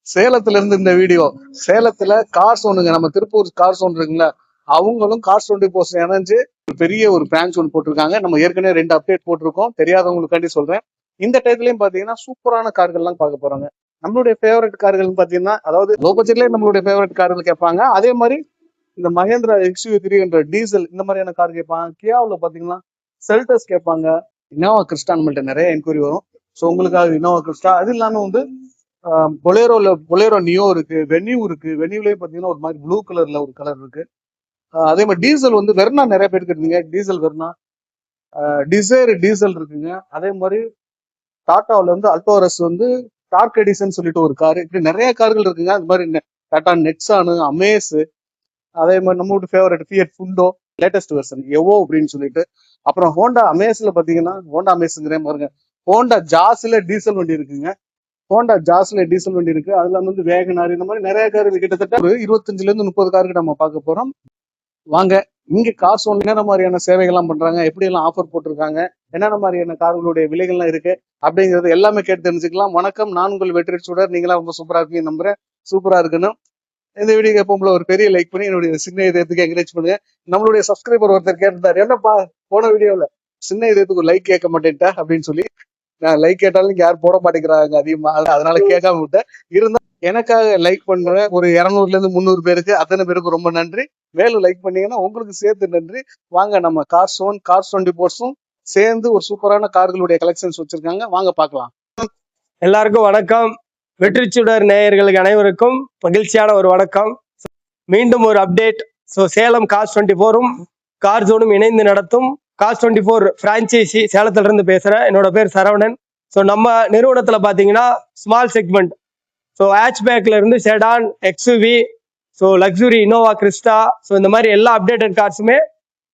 சேலத்துல இருந்து இந்த வீடியோ. சேலத்துல கார் ஒண்ணுங்க, நம்ம திருப்பூர் கார் ஒன்று இருக்குங்களா, அவங்களும் கார் 24 இணைஞ்சு பெரிய ஒரு பிரான்ச் ஒன்று போட்டிருக்காங்க. நம்ம ஏற்கனவே 2 அப்டேட் போட்டிருக்கோம், தெரியாதவங்களுக்காண்டி சொல்றேன். இந்த டைத்துலயும் பாத்தீங்கன்னா சூப்பரான கார்கள்லாம் பார்க்க போறாங்க. நம்மளுடைய ஃபேவரட் கார்கள் பாத்தீங்கன்னா, அதாவது லோ பட்ஜெட்லயே நம்மளுடைய ஃபேவரட் கார்கள் கேட்பாங்க. அதே மாதிரி இந்த மகேந்திரா XUV 300 டீசல் இந்த மாதிரியான கார் கேட்பாங்க. கியாவில் பாத்தீங்கன்னா செல்டஸ் கேட்பாங்க. இனோவா கிறிஸ்டா நம்மள்ட்ட நிறைய என்கொயரி வரும். ஸோ உங்களுக்காக இனோவா கிறிஸ்டா. அது இல்லாம வந்து பொலேரோ நியோ இருக்கு, வென்யூ இருக்கு. வென்யூலயே பாத்தீங்கன்னா ஒரு மாதிரி ப்ளூ கலர்ல ஒரு கலர் இருக்கு. அதே மாதிரி டீசல் வந்து வெர்னா நிறைய பேருக்கு இருக்குங்க. டீசல் வெர்னா, டிசைர் டீசல் இருக்குங்க. அதே மாதிரி டாட்டாவில் வந்து அல்டோரஸ் வந்து டார்க் எடிசன் சொல்லிட்டு ஒரு கார். இப்படி நிறைய கார்கள் இருக்குங்க. அது மாதிரி டாடா நெக்ஸானு, அமேஸ், அதே மாதிரி நம்ம வீட்டு ஃபேவரட் ஃபியட் ஃபுண்டோ லேட்டஸ்ட் வெர்ஷன் எவோ அப்படின்னு சொல்லிட்டு. அப்புறம் ஹோண்டா அமேஸ்ல பாத்தீங்கன்னா, ஹோண்டா அமேஸ்ங்கிறேன் பாருங்க, ஹோண்டா ஜாஸ்ல டீசல் வண்டி இருக்குங்க. ஹோண்டா ஜாஸ்ல டீசல் வண்டி இருக்கு. அதுல வந்து வேகனார், இந்த மாதிரி நிறைய கார் கிட்டத்தட்ட ஒரு 25ல இருந்து 30 காருக்கு நம்ம பார்க்க போறோம். வாங்க. இங்க கார் ஒன்று என்னென்ன மாதிரியான சேவைகள்லாம் பண்றாங்க, எப்படி எல்லாம் ஆஃபர் போட்டிருக்காங்க, என்னென்ன மாதிரியான கார்களுடைய விலைகள்லாம் இருக்கு அப்படிங்கிறது எல்லாமே கேட்டு தெரிஞ்சுக்கலாம். வணக்கம், நான் உங்கள் வெற்றி சுடர். நீங்களாம் ரொம்ப சூப்பரா இருக்கீங்க நம்புறேன். சூப்பரா இருக்கணும். இந்த வீடியோ எப்போ ஒரு பெரிய லைக் பண்ணி என்னுடைய சின்ன இதயத்துக்கு என்கரேஜ் பண்ணுங்க. நம்மளுடைய சப்ஸ்கிரைபர் ஒருத்தர் கேட்டிருந்தாரு, என்னப்பா போன வீடியோல சின்ன இதயத்துக்கு லைக் கேட்க மாட்டேன்ட்டா அப்படின்னு சொல்லி. நான் லைக் கேட்டாலும் யாரும் போட மாட்டேங்கிறாங்க அதிகமா, அதனால கேட்காம விட்டேன். இருந்தா எனக்காக லைக் பண்ற ஒரு 200ல இருந்து 300 பேருக்கு, அத்தனை பேருக்கு ரொம்ப நன்றி. மேலும் லைக் பண்ணீங்கன்னா உங்களுக்கு சேர்த்து நன்றி. வாங்க, நம்ம கார் 24 சேர்ந்து ஒரு சூப்பரான கார்களுடைய கலெக்ஷன்ஸ் வச்சிருக்காங்க. வாங்க பார்க்கலாம். எல்லாருக்கும் வணக்கம். வெற்றிச்சுடர் நேயர்களுக்கு அனைவருக்கும் மகிழ்ச்சியான ஒரு வணக்கம். மீண்டும் ஒரு அப்டேட். சேலம் கார் 24ம் கார் ஜோனும் இணைந்து நடத்தும் கார் 24 பிரான்ச்சைசி சேலத்துல இருந்து பேசுறேன். என்னோட பேர் சரவணன். நம்ம நிறுவனத்துல பாத்தீங்கன்னா ஸ்மால் செக்மெண்ட், ஹேட்ச்பேக்ல இருந்து sedan, XUV, luxury, Innova Crysta, இந்த மாதிரி எல்லா அப்டேட்டட் கார்ஸுமே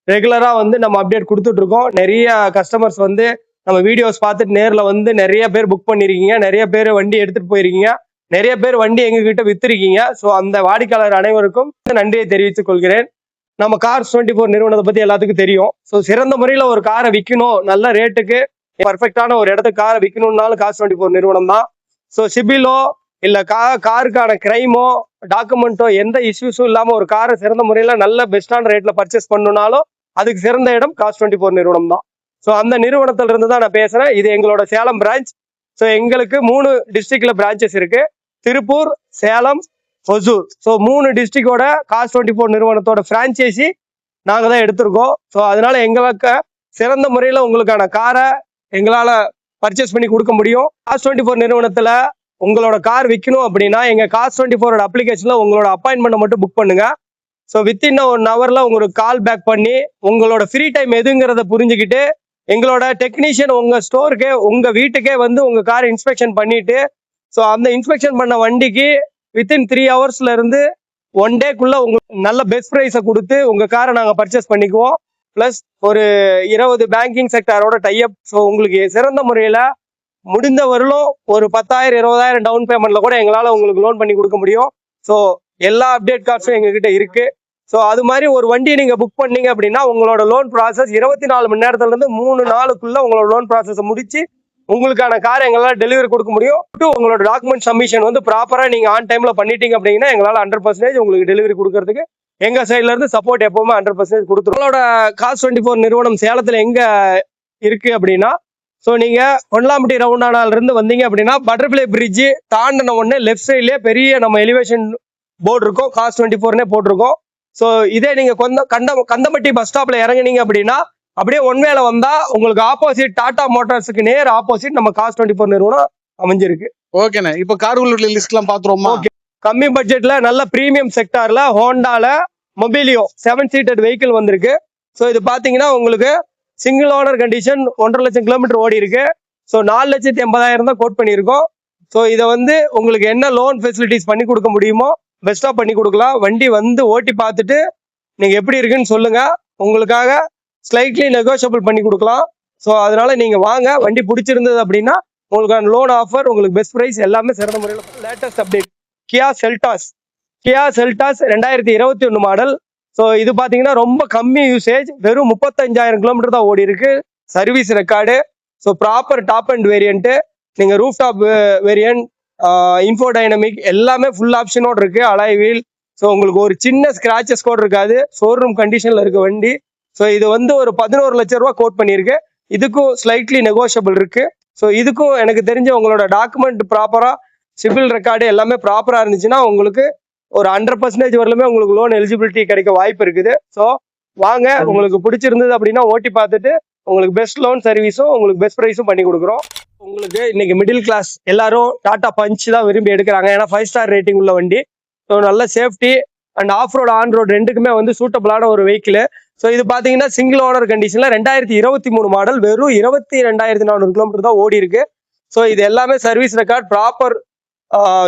ரெகுலரா வந்து நம்ம அப்டேட் கொடுத்துட்டு இருக்கோம். நிறைய கஸ்டமர்ஸ் வந்து நம்ம வீடியோஸ் பார்த்துட்டு நேரில் வந்து நிறைய பேர் புக் பண்ணிருக்கீங்க, நிறைய பேர் வண்டி எடுத்துட்டு போயிருக்கீங்க, நிறைய பேர் வண்டி எங்ககிட்ட வித்துருக்கீங்க. அந்த வாடிக்கையாளர் அனைவருக்கும் நன்றியை தெரிவித்துக் கொள்கிறேன். நம்ம கார் 24 நிறுவனத்தை பத்தி எல்லாத்துக்கும் தெரியும். சிறந்த முறையில ஒரு காரை விற்கணும், நல்ல ரேட்டுக்கு பர்ஃபெக்டான ஒரு இடத்துக்கு காரை விற்கணும்னாலும் கார் 24 நிறுவனம் தான். சிபிலோ இல்ல காருக்கான கிரைமோ டாக்குமெண்ட்டோ எந்த இஷ்யூஸும் இல்லாம ஒரு காரை சிறந்த முறையில நல்ல பெஸ்டான ரேட்ல பர்ச்சேஸ் பண்ணணும்னாலும் அதுக்கு சிறந்த இடம் கார் 24 நிறுவனம் தான். அந்த நிறுவனத்துல இருந்து தான் நான் பேசுறேன். இது எங்களோட சேலம் பிரான்ச். எங்களுக்கு 3 டிஸ்ட்ரிக்ட்ல பிரான்ச்சஸ் இருக்கு. திருப்பூர், சேலம், ஒசூர். 3 டிஸ்ட்ரிக்டோட கார் 24 நிறுவனத்தோட பிரான்ச்சைசி நாங்க தான் எடுத்திருக்கோம். அதனால எங்களுக்கு சிறந்த முறையில உங்களுக்கான காரை எங்களால பர்ச்சேஸ் பண்ணி கொடுக்க முடியும். கார் 24 நிறுவனத்துல உங்களோட கார் விற்கணும் அப்படின்னா எங்க கார் 24 அப்ளிகேஷன்ல உங்களோட அப்பாயின்மெண்ட் மட்டும் புக் பண்ணுங்க. வித்தின் 1 ஹவர்ல உங்களுக்கு கால் பேக் பண்ணி உங்களோட ஃப்ரீ டைம் எதுங்கிறத புரிஞ்சுக்கிட்டு எங்களோட டெக்னீஷியன் உங்க ஸ்டோருக்கே, உங்க வீட்டுக்கே வந்து உங்க கார் இன்ஸ்பெக்ஷன் பண்ணிட்டு அந்த இன்ஸ்பெக்ஷன் பண்ண வண்டிக்கு வித்தின் 3 ஹவர்ஸ்ல இருந்து 1 டேக்குள்ள உங்களுக்கு நல்ல பெஸ்ட் ப்ரைஸை கொடுத்து உங்க காரை நாங்க பர்ச்சேஸ் பண்ணிக்குவோம். பிளஸ் ஒரு 20 பேங்கிங் செக்டாரோட டைப். உங்களுக்கு சிறந்த முறையில முடிந்த வரலும் ஒரு 10,000 20,000 டவுன் பேமெண்ட்ல கூட எங்களால உங்களுக்கு லோன் பண்ணி கொடுக்க முடியும். எல்லா அப்டேட் கார்ட்ஸும் எங்ககிட்ட இருக்கு. அது மாதிரி ஒரு வண்டியை நீங்க புக் பண்ணீங்க அப்படின்னா உங்களோட லோன் ப்ராசஸ் 24 மணி நேரத்துல இருந்து 3 நாளுக்குள்ள உங்களோட லோன் ப்ராசஸை முடிச்சு உங்களுக்கான காரை எங்களால டெலிவரி கொடுக்க முடியும். உங்களோட டாக்குமெண்ட் சப்மிஷன் வந்து ப்ராப்பரா நீங்க ஆன் டைம்ல பண்ணிட்டீங்க அப்படின்னா எங்களால 100% உங்களுக்கு டெலிவரி கொடுக்கறதுக்கு எங்க சைட்ல இருந்து சப்போர்ட் எப்பவுமே 100% கொடுத்துரும். உங்களோட கார் 24 நிறுவனம் சேலத்துல எங்க இருக்கு அப்படின்னா, நீங்க கொல்லாம்பட்டி ரவுண்டானால இருந்து வந்தீங்க அப்படின்னா பட்டர்ஃபிளை பிரிட்ஜ் தாண்டின உடனே லெஃப்ட் சைட்லயே பெரிய நம்ம எலிவேஷன் போர்டு இருக்கும், கார் 24 போட்டிருக்கோம். இதே நீங்க கந்தம்பட்டி பஸ் ஸ்டாப்ல இறங்குனீங்க அப்படின்னா அப்படியே ஒன்வேல வந்தா உங்களுக்கு ஆப்போசிட் டாடா மோட்டார்ஸுக்கு நேர் ஆப்போசிட் நம்ம கார் 24 நிறுவனம் அமைஞ்சிருக்கு. ஓகேண்ணே, இப்ப கார்களுடைய லிஸ்ட் எல்லாம் பாத்துருவோமா? கம்மி பட்ஜெட்ல நல்ல பிரீமியம் செக்டார்ல ஹோண்டால மொபிலியோ 7 சீட்டட் வெஹிக்கிள் வந்திருக்கு. இது பாத்தீங்கன்னா உங்களுக்கு சிங்கிள் ஓனர் கண்டிஷன், 1.5 லட்சம் கிலோமீட்டர் ஓடி இருக்கு. 4,80,000 தான் கோட் பண்ணியிருக்கோம். இதை வந்து உங்களுக்கு என்ன லோன் ஃபெசிலிட்டிஸ் பண்ணி கொடுக்க முடியுமோ பெஸ்டா பண்ணி கொடுக்கலாம். வண்டி வந்து ஓட்டி பார்த்துட்டு நீங்க எப்படி இருக்குன்னு சொல்லுங்க, உங்களுக்காக ஸ்லைட்லி நெகோஷியபிள் பண்ணி கொடுக்கலாம். அதனால நீங்க வாங்க, வண்டி பிடிச்சிருந்தது அப்படின்னா உங்களுக்கான லோன் ஆஃபர், உங்களுக்கு பெஸ்ட் ப்ரைஸ் எல்லாமே சிறந்த முறையில். லேட்டஸ்ட் அப்டேட் கியா செல்டாஸ் 2021 மாடல். இது பாத்தீங்கன்னா ரொம்ப கம்மி யூசேஜ், வெறும் 35,000 கிலோமீட்டர் தான் ஓடி இருக்கு. Service record. Proper top and variant. நீங்க roof top variant, info dynamic எல்லாமே ஃபுல் ஆப்ஷனோட இருக்கு. Alloy wheel. ஸோ உங்களுக்கு ஒரு சின்ன ஸ்கிராச்சஸ் கூட இருக்காது. ஷோரூம் கண்டிஷன்ல இருக்க வண்டி. ஸோ இது வந்து ஒரு 11 லட்சம் ரூபா கோட் பண்ணியிருக்கு. இதுக்கும் ஸ்லைட்லி நெகோஷியபிள் இருக்கு. ஸோ இதுக்கும் எனக்கு தெரிஞ்ச உங்களோட டாக்குமெண்ட் ப்ராப்பரா சிபில் ரெக்கார்டு எல்லாமே ப்ராப்பரா இருந்துச்சுன்னா உங்களுக்கு ஒரு 100% வரலுமே உங்களுக்கு லோன் எலிஜிபிலிட்டி கிடைக்க வாய்ப்பு இருக்குது. ஸோ வாங்க, உங்களுக்கு பிடிச்சிருந்தது அப்படின்னா ஓட்டி பார்த்துட்டு உங்களுக்கு பெஸ்ட் லோன் சர்வீஸும் உங்களுக்கு பெஸ்ட் ப்ரைஸும் பண்ணி கொடுக்குறோம். உங்களுக்கு இன்னைக்கு மிடில் கிளாஸ் எல்லாரும் டாடா பஞ்ச் தான் விரும்பி எடுக்கிறாங்க. ஏன்னா 5 ஸ்டார் ரேட்டிங் உள்ள வண்டி. ஸோ நல்ல safety and half road on road ரெண்டுக்குமே வந்து சூட்டபிளான ஒரு வெஹிக்கிள். ஸோ இது பார்த்தீங்கன்னா சிங்கிள் ஓனர் கண்டிஷனில் 2023 மாடல், வெறும் 22,400 கிலோமீட்டர் தான் ஓடி இருக்கு. ஸோ இது எல்லாமே சர்வீஸ் ரெக்கார்ட் ப்ராப்பர்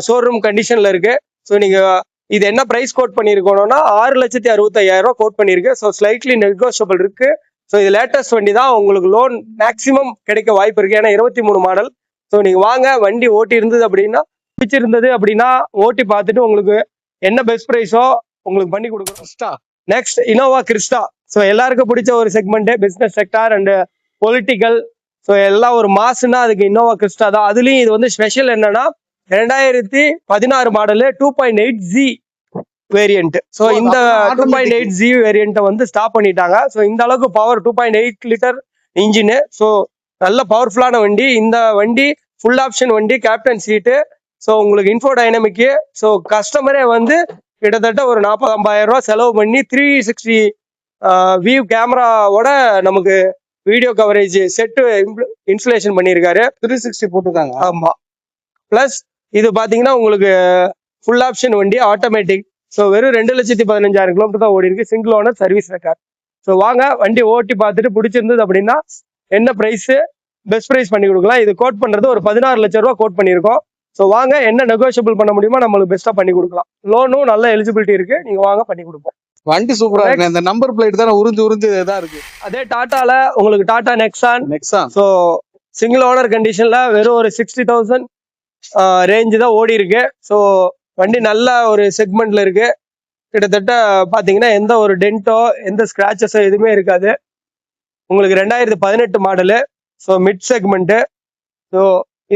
ஷோரூம் கண்டிஷனில் இருக்கு. ஸோ நீங்கள் இது என்ன ப்ரைஸ் கோட் பண்ணியிருக்கணும்னா 6,65,000 கோட் பண்ணியிருக்கு. ஸோ ஸ்லைட்லி நெகோஷியபிள் இருக்கு. ஸோ இது லேட்டஸ்ட் வண்டி தான், உங்களுக்கு லோன் மேக்ஸிமம் கிடைக்க வாய்ப்பு இருக்கு. ஏன்னா 23 மாடல். ஸோ நீங்கள் வாங்க, வண்டி ஓட்டி இருந்தது அப்படின்னா பிடிச்சிருந்தது அப்படின்னா ஓட்டி பார்த்துட்டு உங்களுக்கு என்ன பெஸ்ட் ப்ரைஸோ உங்களுக்கு பண்ணி கொடுக்குறோம். Next Innova Crysta. ஸோ எல்லாருக்கும் பிடிச்ச ஒரு segment business sector and political. So எல்லாம் ஒரு மாசுன்னா அதுக்கு இனோவா கிறிஸ்டா தான். அதுலயும் இது வந்து ஸ்பெஷல் என்னன்னா 2016 மாடலு 2.8G வேரியன்ட். ஸோ இந்த 2.8G வேரியன்ட்டை வந்து ஸ்டாப் பண்ணிட்டாங்க. ஸோ இந்த அளவுக்கு பவர் 2.8 லிட்டர் இன்ஜினு. ஸோ நல்ல பவர்ஃபுல்லான வண்டி. இந்த வண்டி ஃபுல் ஆப்ஷன் வண்டி, கேப்டன் சீட்டு. ஸோ உங்களுக்கு இன்ஃபோ டைனமிக்கு. ஸோ கஸ்டமரே வந்து கிட்டத்தட்ட ஒரு 40-50,000 ரூபா செலவு பண்ணி 360 வியூ கேமராவோட நமக்கு வீடியோ கவரேஜ் செட்டு இன்ஸ்டலேஷன் பண்ணியிருக்காரு. 360 போட்டுருக்காங்க. ஆமா. பிளஸ் இது பாத்தீங்கன்னா உங்களுக்கு ஃபுல் ஆப்ஷன் வண்டி, ஆட்டோமேட்டிக். ஸோ வெறும் 2,15,000 கிலோமீட்டர் தான் ஓடி இருக்கு. Single owner, service record. So வாங்க, வண்டி ஓட்டி பார்த்துட்டு பிடிச்சிருந்தது அப்படின்னா என்ன ப்ரைஸ் பெஸ்ட் ப்ரைஸ் பண்ணி கொடுக்கலாம். இது கோட் பண்றது ஒரு 16 லட்சம் ரூபா கோட் பண்ணியிருக்கோம். ஸோ வாங்க, என்ன நெகோஷியபிள் பண்ண முடியுமோ நம்மளுக்கு பெஸ்ட்டாக பண்ணி கொடுக்கலாம். லோனும் நல்ல எலிஜிபிலிட்டி இருக்கு. நீங்க வாங்க, பண்ணி கொடுப்போம். வண்டி சூப்பரா இருக்கு. அந்த நம்பர் பிளேட் தான் உறிஞ்சு தான் இருக்கு. அதே டாட்டால உங்களுக்கு Tata Nexon. Nexon. So single owner கண்டிஷன்ல வெறும் ஒரு 60,000 ரேஞ்சு தான் ஓடி இருக்கு. ஸோ வண்டி நல்ல ஒரு செக்மெண்ட்ல இருக்கு. கிட்டத்தட்ட பாத்தீங்கன்னா எந்த ஒரு டென்ட்டோ எந்த ஸ்கிராச்சஸோ எதுவுமே இருக்காது. உங்களுக்கு 2018 model. So mid segment. So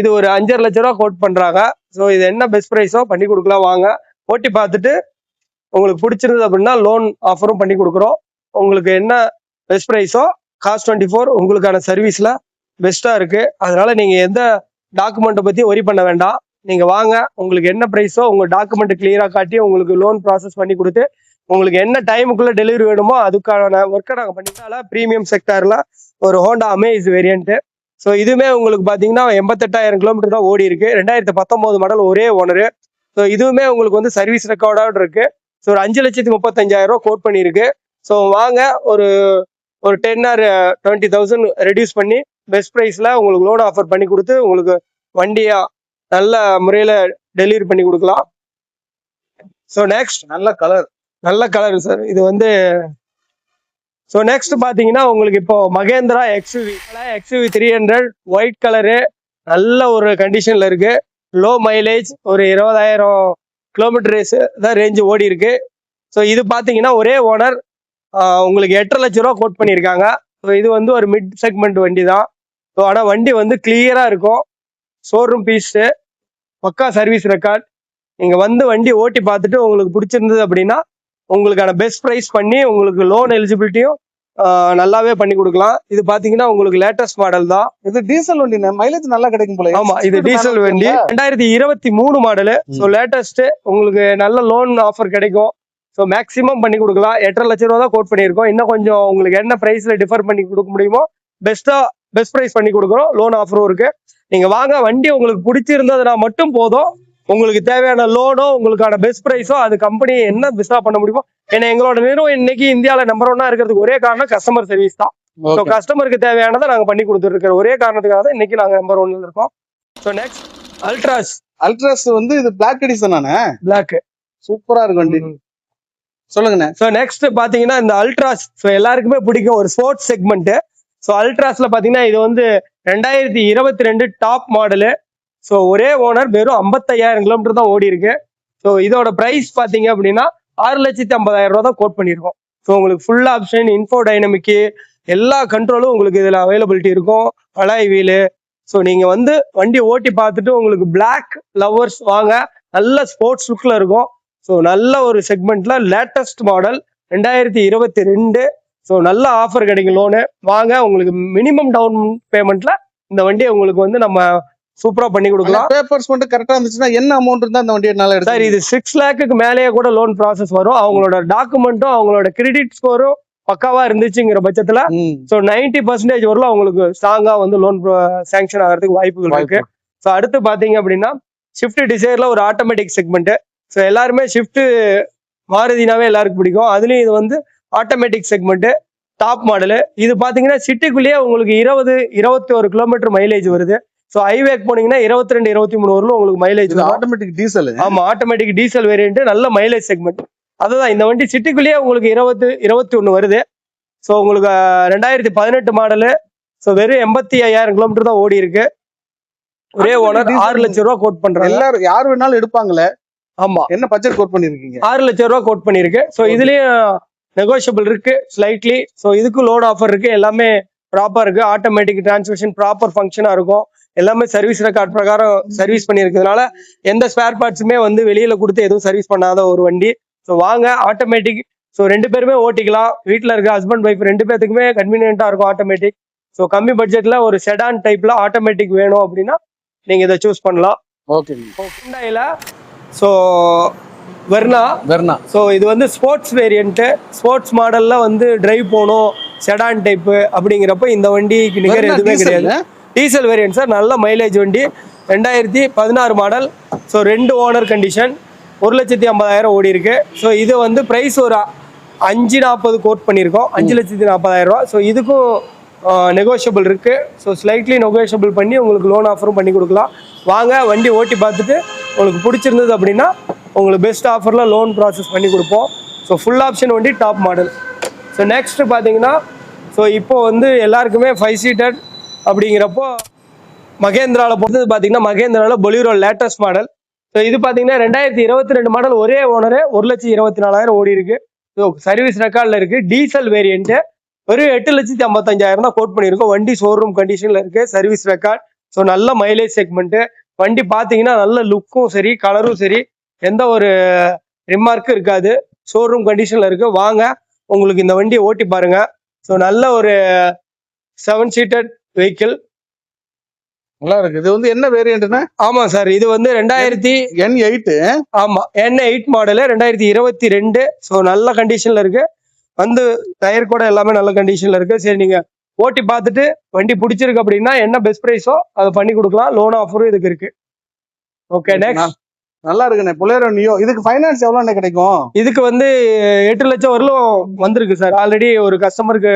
இது ஒரு 5.5 லட்ச ரூபா கோட் பண்றாங்க. ஸோ இது என்ன பெஸ்ட் ப்ரைஸோ பண்ணி கொடுக்கலாம். வாங்க, ஓட்டி பார்த்துட்டு உங்களுக்கு பிடிச்சிருந்தது அப்படின்னா லோன் ஆஃபரும் பண்ணி கொடுக்குறோம். உங்களுக்கு என்ன பெஸ்ட் ப்ரைஸோ காஸ் 24 உங்களுக்கான சர்வீஸ்ல பெஸ்டா இருக்கு. அதனால நீங்க எந்த டாக்குமெண்ட்டை பத்தி ஒரி பண்ண வேண்டாம். நீங்க வாங்க, உங்களுக்கு என்ன ப்ரைஸோ உங்க டாக்குமெண்ட் கிளியரா காட்டி உங்களுக்கு லோன் ப்ராசஸ் பண்ணி கொடுத்து உங்களுக்கு என்ன டைமுக்குள்ள டெலிவரி வேணுமோ அதுக்கான ஒர்க்கை நாங்கள் பண்ணிட்டால. ப்ரீமியம் செக்டார்ல ஒரு ஹோண்டா அமேஸ் வேரியன்ட். ஸோ இதுவுமே உங்களுக்கு பார்த்தீங்கன்னா 88,000 கிலோமீட்டர் தான் ஓடி இருக்கு. 2019 மாடல், ஒரே ஓனரு. ஸோ இதுவுமே உங்களுக்கு வந்து சர்வீஸ் ரெக்கார்டோட இருக்கு. ஸோ ஒரு 5,35,000 கோட் பண்ணியிருக்கு. ஸோ வாங்க, ஒரு 10 or 20,000 ரெடியூஸ் பண்ணி பெஸ்ட் ப்ரைஸ்ல உங்களுக்கு லோன் ஆஃபர் பண்ணி கொடுத்து உங்களுக்கு வண்டியா நல்ல முறையில டெலிவரி பண்ணி கொடுக்கலாம். ஸோ நெக்ஸ்ட் நல்ல கலர் சார். இது வந்து ஸோ நெக்ஸ்ட் பார்த்தீங்கன்னா உங்களுக்கு இப்போ மகேந்திரா XUV 300 ஒயிட் கலரு, நல்ல ஒரு கண்டிஷன்ல இருக்கு. லோ மைலேஜ், ஒரு 20,000 கிலோமீட்டர் தான் ரேஞ்சு ஓடி இருக்கு. ஸோ இது பார்த்தீங்கன்னா ஒரே ஓனர், உங்களுக்கு 8.5 லட்ச ரூபா கோட் பண்ணியிருக்காங்க. ஸோ இது வந்து ஒரு மிட் செக்மெண்ட் வண்டி தான். ஸோ ஆனால் வண்டி வந்து கிளியரா இருக்கும். ஷோரூம் பீஸு, பக்கா சர்வீஸ் ரெக்கார்ட். நீங்க வந்து வண்டி ஓட்டி பார்த்துட்டு உங்களுக்கு பிடிச்சிருந்தது அப்படின்னா உங்களுக்கான பெஸ்ட் ப்ரைஸ் பண்ணி உங்களுக்கு லோன் எலிஜிபிலிட்டியும் நல்லாவே பண்ணி கொடுக்கலாம். இது பாத்தீங்கன்னா உங்களுக்கு லேட்டஸ்ட் மாடல் தான். இது டீசல் வண்டி, மைலேஜ் நல்லா கிடைக்கும் போல. ஆமா, இது டீசல் வண்டி 2023 மாடலு. ஸோ லேட்டஸ்ட் உங்களுக்கு நல்ல லோன் ஆஃபர் கிடைக்கும். ஸோ மேக்ஸிமம் பண்ணி கொடுக்கலாம். 8.5 லட்ச ரூபா தான் கோட் பண்ணியிருக்கோம். இன்னும் கொஞ்சம் உங்களுக்கு என்ன ப்ரைஸ்ல டிஃபர் பண்ணி கொடுக்க முடியுமோ பெஸ்ட் ப்ரைஸ் பண்ணி கொடுக்குறோம். லோன் ஆஃபரும் இருக்கு. நீங்க வாங்க, வண்டி உங்களுக்கு பிடிச்சிருந்ததுனா மட்டும் போதும். உங்களுக்கு தேவையான லோனோ உங்களுக்கான பெஸ்ட் ப்ரைஸோ அது கம்பெனி என்ன பெஸ்டா பண்ண முடியுமோ. ஏன்னா எங்களோட நிறுவனம் இன்னைக்கு இந்தியாவில நம்பர் 1 இருக்கிறதுக்கு ஒரே காரணம் கஸ்டமர் சர்வீஸ் தான். ஸோ கஸ்டமருக்கு தேவையானதை நாங்க பண்ணி கொடுத்துட்டு இருக்கிற ஒரே காரணத்துக்காக தான் இன்னைக்கு நாங்க நம்பர் 1 இருக்கோம். ஸோ நெக்ஸ்ட் அல்ட்ராஸ் வந்து இது பிளாக் எடிஷன் தானே? பிளாக் சூப்பரா இருக்கு வண்டி. சொல்லுங்கண்ணே. ஸோ நெக்ஸ்ட் பாத்தீங்கன்னா இந்த அல்ட்ராஸ் ஸோ எல்லாருக்குமே பிடிக்கும் ஒரு ஸ்போர்ட்ஸ் செக்மெண்ட். ஸோ அல்ட்ராஸ்ல பாத்தீங்கன்னா இது வந்து 2022 டாப் மாடலு. ஸோ ஒரே ஓனர், வெறும் 55,000 கிலோமீட்டர் தான் ஓடி இருக்கு. ஸோ இதோட பிரைஸ் பாத்தீங்க அப்படின்னா 6,50,000 ரூபா தான் கோட் பண்ணியிருக்கோம். ஸோ உங்களுக்கு ஃபுல் ஆப்ஷன், இன்ஃபோ டைனமிக்கு எல்லா கண்ட்ரோலும் உங்களுக்கு இதுல அவைலபிலிட்டி இருக்கும். அலாய் வீலு, ஸோ நீங்க வந்து வண்டி ஓட்டி பார்த்துட்டு உங்களுக்கு பிளாக் லவர்ஸ் வாங்க, நல்ல ஸ்போர்ட்ஸ் லுக்ல இருக்கும். ஸோ நல்ல ஒரு செக்மெண்ட்ல லேட்டஸ்ட் மாடல் 2022. ஸோ நல்ல ஆஃபர் கிடைக்கும் லோனு. வாங்க, உங்களுக்கு மினிமம் டவுன் பேமெண்ட்ல இந்த வண்டியை உங்களுக்கு வந்து நம்ம சூப்பரா பண்ணி கொடுக்கலாம். பேப்பர்ஸ் மட்டும் கரெக்டா இருந்துச்சுன்னா என்ன அமௌண்ட் இருந்தா அந்த வண்டியை நல்லா சார், இது 6 லேக்குக்கு மேலேயே கூட லோன் ப்ராசஸ் வரும். அவங்களோட டாக்குமெண்ட்டும் அவங்களோட கிரெடிட் ஸ்கோரும் பக்காவா இருந்துச்சுங்கிற பட்சத்துல ஸோ 90% வரலாம் அவங்களுக்கு ஸ்ட்ராங்கா வந்து லோன் சாங்ஷன் ஆகிறதுக்கு வாய்ப்புகள் இருக்கு. ஸோ அடுத்து பாத்தீங்க அப்படின்னா ஷிஃப்ட் டிசைர்ல ஒரு ஆட்டோமேட்டிக் செக்மெண்ட். ஸோ எல்லாருமே ஷிஃப்ட் மாருதினாவே எல்லாருக்கும் பிடிக்கும். அதுலயும் இது வந்து ஆட்டோமேட்டிக் செக்மெண்ட், டாப் மாடலு. இது பாத்தீங்கன்னா சிட்டிக்குள்ளேயே உங்களுக்கு 20-21 கிலோமீட்டர் மைலேஜ் வருது. ஸோ ஹைவேக்கு போனீங்கன்னா 22-23 வரலும் உங்களுக்கு மைலேஜ். Automatic diesel. ஆமா, ஆட்டோமேட்டிக் டீசல் வேரியன்ட், நல்ல மைலேஜ் செக்மெண்ட். அதுதான் இந்த வண்டி சிட்டிக்குள்ளேயே உங்களுக்கு 20-21 வருது. ஸோ உங்களுக்கு 2018 மாடலு. ஸோ வெறும் 85,000 கிலோமீட்டர் தான் ஓடி இருக்கு. ஒரே ஓனர் 6 லட்சம் ரூபா கோட் பண்றாங்க. எல்லாரும் யார் வேணாலும் எடுப்பாங்களே. ஆமா, என்ன பட்ஜெட் கோட் பண்ணிருக்கீங்க? 6 லட்சம் ரூபா கோட் பண்ணிருக்கு. ஸோ இதுலயும் நெகோஷியபிள் இருக்கு ஸ்லைட்லி. ஸோ இதுக்கும் லோட் ஆஃபர் இருக்கு. எல்லாமே ப்ராப்பர் இருக்கு. ஆட்டோமேட்டிக் டிரான்ஸ்மிஷன் ப்ராப்பர் ஃபங்க்ஷனா இருக்கும். எல்லாமே சர்வீஸ் ரெக்கார்ட் பிரகாரம் சர்வீஸ் பண்ணிருக்கிறதுனால எந்த ஸ்பேர் பார்ட்ஸுமே வந்து வெளியில கொடுத்து எதுவும் சர்வீஸ் பண்ணாத ஒரு வண்டி. ஸோ வாங்க, ஆட்டோமேட்டிக். ஸோ 2 பேருமே ஓட்டிக்கலாம். வீட்டில் இருக்க ஹஸ்பண்ட் ஒய்ஃப் 2 பேத்துக்குமே கன்வீனியன்ட்டா இருக்கும் ஆட்டோமேட்டிக். ஸோ கம்மி பட்ஜெட்ல ஒரு செடான் டைப்ல ஆட்டோமேட்டிக் வேணும் அப்படின்னா நீங்க இதை சூஸ் பண்ணலாம். ஓகே. ஹுண்டாயில ஸோ வெர்னா. ஸோ இது வந்து ஸ்போர்ட்ஸ் வேரியன்ட்டு. ஸ்போர்ட்ஸ் மாடல்ல வந்து டிரைவ் போகணும், செடான் டைப்பு அப்படிங்கிறப்ப இந்த வண்டிக்கு நிகர் எதுவுமே கிடையாது. டீசல் வேரியன்ட் சார், நல்ல மைலேஜ் வண்டி. 2016 மாடல். ஸோ 2 ஓனர் கண்டிஷன், 1,50,000 ஓடி இருக்கு. ஸோ இது வந்து ப்ரைஸ் ஒரு 540 கோட் பண்ணியிருக்கோம், 5,40,000 ரூபா. ஸோ இதுக்கும் நெகோஷியபிள் இருக்கு. ஸோ ஸ்லைட்லி நெகோஷியபிள் பண்ணி உங்களுக்கு லோன் ஆஃபரும் பண்ணி கொடுக்கலாம். வாங்க, வண்டி ஓட்டி பார்த்துட்டு உங்களுக்கு பிடிச்சிருந்தது அப்படின்னா உங்களுக்கு பெஸ்ட் ஆஃபரில் லோன் ப்ராசஸ் பண்ணி கொடுப்போம். ஸோ ஃபுல் ஆப்ஷன் வண்டி, டாப் மாடல். ஸோ நெக்ஸ்ட் பார்த்தீங்கன்னா ஸோ இப்போ வந்து எல்லாருக்குமே 5 சீட்டர் அப்படிங்கிறப்போ மகேந்திராவில் பொறுத்தது பார்த்தீங்கன்னா மகேந்திராவில் பொலிரோ லேட்டஸ்ட் மாடல். ஸோ இது பார்த்தீங்கன்னா 2022 மாடல், ஒரே ஓனரு, 1,24,000 ஓடி இருக்கு. ஸோ சர்வீஸ் ரெக்கார்டில் இருக்கு. டீசல் வேரியன்ட்டு வெறும் 8,55,000 தான் கோட் பண்ணியிருக்கோம். வண்டி ஷோரூம் கண்டிஷனில் இருக்கு, சர்வீஸ் ரெக்கார்ட். ஸோ நல்ல மைலேஜ் செக்மெண்ட்டு. வண்டி பார்த்தீங்கன்னா நல்ல லுக்கும் சரி, கலரும் சரி, எந்த ஒரு ரிமார்க்கும் இருக்காது. ஷோரூம் கண்டிஷனில் இருக்கு. வாங்க, உங்களுக்கு இந்த வண்டியை ஓட்டி பாருங்க. ஸோ நல்ல ஒரு 7 சீட்டர் வெஹிக்கிள். நல்லா இருக்கு. இது வந்து என்ன வேரியன்ட்னா? ஆமா சார், இது வந்து N8. ஆமா, N8 மாடலு, 2022. ஸோ நல்ல கண்டிஷன்ல இருக்கு. வந்து டயர் கூட எல்லாமே நல்ல கண்டிஷன்ல இருக்கு. சரி, நீங்க ஓட்டி பார்த்துட்டு வண்டி பிடிச்சிருக்கு அப்படின்னா என்ன பெஸ்ட் ப்ரைஸோ அதை பண்ணி கொடுக்கலாம். லோன் ஆஃபரும் இதுக்கு இருக்கு. Okay, next. நல்லா இருக்குண்ணே, பொலேரோ நியோ. இதுக்கு ஃபைனான்ஸ் எவ்வளோ கிடைக்கும்? இதுக்கு வந்து 8 லட்சம் வரலும் வந்திருக்கு சார். ஆல்ரெடி ஒரு கஸ்டமருக்கு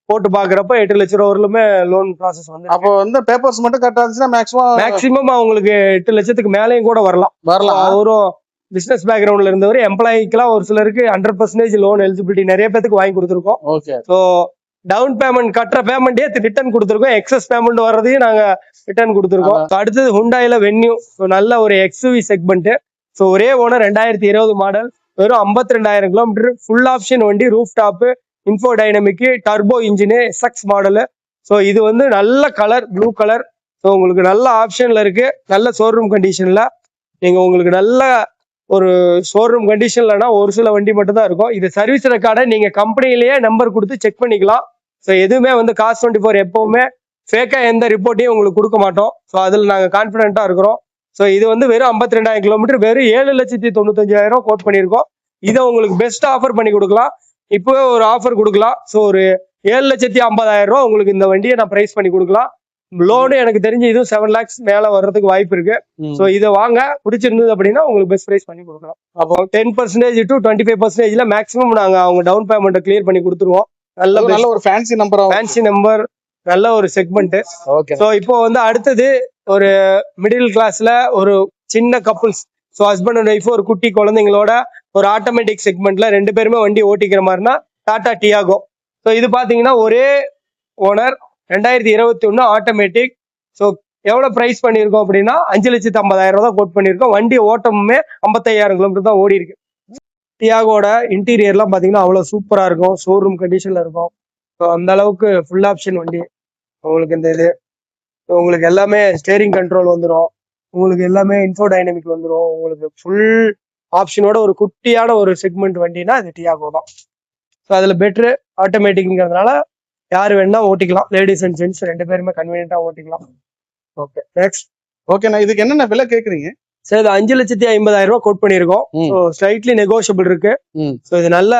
போட்டு பாக்குறப்ப 8 லட்சம் ரூபா வரலுமே லோன் ப்ராசஸ் வந்து. அப்போ வந்து பேப்பர்ஸ் மட்டும் கரெக்டா இருந்துச்சுன்னா மேக்ஸிமம் அவங்களுக்கு 8 லட்சத்துக்கு மேலேயும் கூட வரலாம். அவரும் பிசினஸ் பேக்ரவுண்ட்ல இருந்தவர், எம்ப்ளாய்க்கெல்லாம் ஒரு சிலருக்கு 100% லோன் எலிஜிபிலிட்டி நிறைய பேருக்கு வாங்கி கொடுத்துருக்கோம். ஓகே. ஸோ டவுன் பேமெண்ட் கட்டுற பேமெண்ட்டே ரிட்டர்ன் கொடுத்துருக்கோம். எக்ஸஸ் பேமெண்ட் வர்றதையும் நாங்க ரிட்டர்ன் கொடுத்துருக்கோம். அடுத்தது ஹுண்டாயில வென்யூ. ஸோ நல்ல ஒரு எக்ஸ்யூவி செக்மெண்ட். ஸோ ஒரே ஓனர், 2020 மாடல், வெறும் 52,000 கிலோமீட்டர், ஃபுல் ஆப்ஷன் வண்டி, roof top, info dynamic, turbo engine, SX model. So இது வந்து நல்ல கலர், ப்ளூ கலர். ஸோ உங்களுக்கு நல்ல ஆப்ஷன்ல இருக்கு, நல்ல ஷோரூம் கண்டிஷன்ல. நீங்க உங்களுக்கு நல்ல ஒரு ஷோரூம் கண்டிஷன்லனா ஒரு சில வண்டி மட்டும் தான் இருக்கும். இது சர்வீஸ் ரெக்கார்டை நீங்க கம்பெனிலேயே நம்பர் கொடுத்து செக் பண்ணிக்கலாம். ஸோ எதுவுமே வந்து Cars24 எப்பவுமே ஃபேக்கா எந்த ரிப்போர்ட்டையும் உங்களுக்கு கொடுக்க மாட்டோம். ஸோ அதில் நாங்கள் கான்ஃபிடென்ட்டா இருக்கிறோம். ஸோ இது வந்து வெறும் 52,000 கிலோமீட்டர், வெறும் 7,95,000 கோட் பண்ணியிருக்கோம். இதை உங்களுக்கு பெஸ்ட் ஆஃபர் பண்ணி கொடுக்கலாம். இப்போவே ஒரு ஆஃபர் கொடுக்கலாம். ஸோ ஒரு 7,50,000 உங்களுக்கு இந்த வண்டியை நான் பிரைஸ் பண்ணி கொடுக்கலாம். லோனு எனக்கு தெரிஞ்சு இதுவும் 7 lakhs மேல வர்றதுக்கு வாய்ப்பு இருக்கு. ஸோ இதை வாங்க, பிடிச்சிருந்தது அப்படின்னா உங்களுக்கு பெஸ்ட் பிரைஸ் பண்ணி கொடுக்கலாம். அப்போ 10% to 25% மேக்ஸிமம் நாங்க அவங்க டவுன் பேமெண்ட்டை கிளியர் பண்ணி கொடுத்துருவோம். நல்ல ஒரு ஃபேன்சி நம்பர், நல்ல ஒரு செக்மெண்ட். ஸோ இப்போ வந்து அடுத்தது ஒரு மிடில் கிளாஸ்ல ஒரு சின்ன couples, so husband and wife, ஒரு குட்டி குழந்தைங்களோட ஒரு ஆட்டோமேட்டிக் செக்மெண்ட்ல 2 பேருமே வண்டி ஓட்டிக்கிற மாதிரினா டாடா டியாகோ. ஸோ இது பாத்தீங்கன்னா ஒரே ஓனர், 2021 ஆட்டோமேட்டிக். ஸோ எவ்வளவு பிரைஸ் பண்ணியிருக்கோம் அப்படின்னா 5,50,000 தான் கோட் பண்ணியிருக்கோம். வண்டி ஓட்டமுமே 55,000 கிலோமீட்டர் தான் ஓடி இருக்கு. டியாகோட இன்டீரியர்லாம் பாத்தீங்கன்னா அவ்வளவு சூப்பரா இருக்கும், ஷோரூம் கண்டிஷன்ல இருக்கும். ஸோ அந்த அளவுக்கு ஃபுல் ஆப்ஷன் வண்டி உங்களுக்கு இந்த இது. உங்களுக்கு எல்லாமே ஸ்டேரிங் கண்ட்ரோல் வந்துடும், உங்களுக்கு எல்லாமே இன்ஃபோ டைனமிக் வந்துடும், உங்களுக்கு ஃபுல் ஆப்ஷனோட ஒரு குட்டியான ஒரு செக்மெண்ட் வண்டினா அது டியாகோ தான். ஸோ அதில் பெட்ரு ஆட்டோமேட்டிக்ங்கிறதுனால யார் வேணா ஓட்டிக்கலாம், லேடிஸ் அண்ட் ஜென்ட்ஸ் 2 பேருமே கன்வீனியன்ட்டாக ஓட்டிக்கலாம். Okay next. ஓகேண்ணா, இதுக்கு என்னென்ன விலை கேக்குறீங்க? சார் இது 5,50,000 ரூபாய் கோட் பண்ணியிருக்கோம். ஸோ ஸ்லைட்லி நெகோஷியபிள் இருக்கு. ஸோ இது நல்ல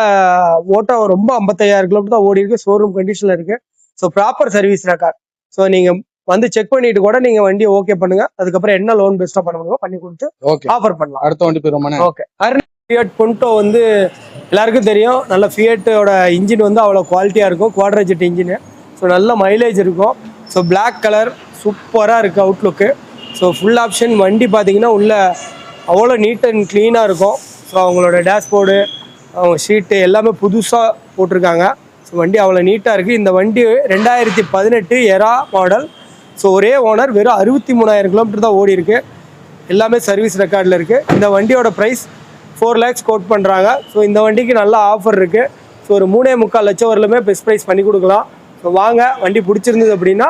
ஓட்டம், ரொம்ப 55,000 கிலோமீட்டர் தான் ஓடி இருக்கு, ஷோரூம் கண்டிஷன்ல இருக்கு. So proper service record. So நீங்க வந்து செக் பண்ணிட்டு கூட நீங்க வண்டி ஓகே பண்ணுங்க, அதுக்கப்புறம் என்ன லோன் பெஸ்டா பண்ண முடியுமோ பண்ணி கொடுத்து ஆஃபர் பண்ணலாம். அடுத்த வண்டி போயிருவோம். ஓகே. ஃபியட் புண்டோ வந்து எல்லாருக்கும் தெரியும், நல்ல ஃபியட்டோட இன்ஜின் வந்து அவ்வளோ குவாலிட்டியா இருக்கும், குவாட்ரஜெட் இன்ஜின். ஸோ நல்ல மைலேஜ் இருக்கும். ஸோ பிளாக் கலர் சூப்பராக இருக்கு அவுட்லுக்கு. ஸோ ஃபுல் ஆப்ஷன் வண்டி பார்த்தீங்கன்னா உள்ள அவ்வளோ நீட் அண்ட் க்ளீனாக இருக்கும். ஸோ அவங்களோட டேஷ்போர்டு, அவங்க ஷீட்டு எல்லாமே புதுசாக போட்டிருக்காங்க. ஸோ வண்டி அவ்வளோ நீட்டாக இருக்குது. இந்த வண்டி 2018 எரா மாடல். ஸோ ஒரே ஓனர், வெறும் 63,000 கிலோமீட்டர் தான் ஓடி இருக்கு, எல்லாமே சர்வீஸ் ரெக்கார்டில் இருக்குது. இந்த வண்டியோட ப்ரைஸ் 4 lakhs கோட் பண்ணுறாங்க. ஸோ இந்த வண்டிக்கு நல்ல ஆஃபர் இருக்குது. ஸோ ஒரு 3.25 லட்சம் வரலுமே பெஸ்ட் ப்ரைஸ் பண்ணி கொடுக்கலாம். ஸோ வாங்க, வண்டி பிடிச்சிருந்தது அப்படின்னா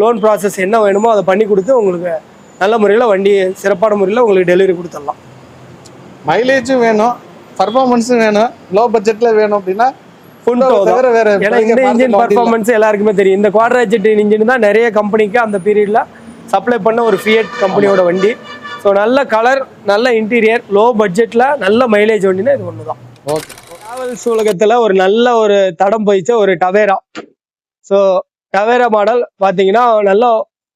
லோன் ப்ராசஸ் என்ன வேணுமோ அதை பண்ணி கொடுத்து உங்களுக்கு நல்ல முறையில் வண்டி சிறப்பான முறையில் உங்களுக்கு டெலிவரி கொடுத்துடலாம். மைலேஜும் வேணும், பர்ஃபார்மன்ஸும் வேணும், லோ பட்ஜெட்டில் வேணும் அப்படின்னா ஏன்னா இந்த இன்ஜின் பர்ஃபார்மன்ஸ் எல்லாருக்குமே தெரியும். இந்த குவாட்ரஜெட் இன்ஜின் தான் நிறைய கம்பெனிக்கு அந்த பீரியட்ல சப்ளை பண்ண ஒரு ஃபியட் கம்பெனியோட வண்டி. ஸோ நல்ல கலர், நல்ல இன்டீரியர், லோ பட்ஜெட்ல நல்ல மைலேஜ் வண்டினா இது ஒன்று தான். ஓகே. டிராவல்ஸ் உலகத்துல ஒரு நல்ல ஒரு தடம் போயிடுச்சு ஒரு டவேரா. ஸோ டவேரா மாடல் பார்த்தீங்கன்னா நல்லா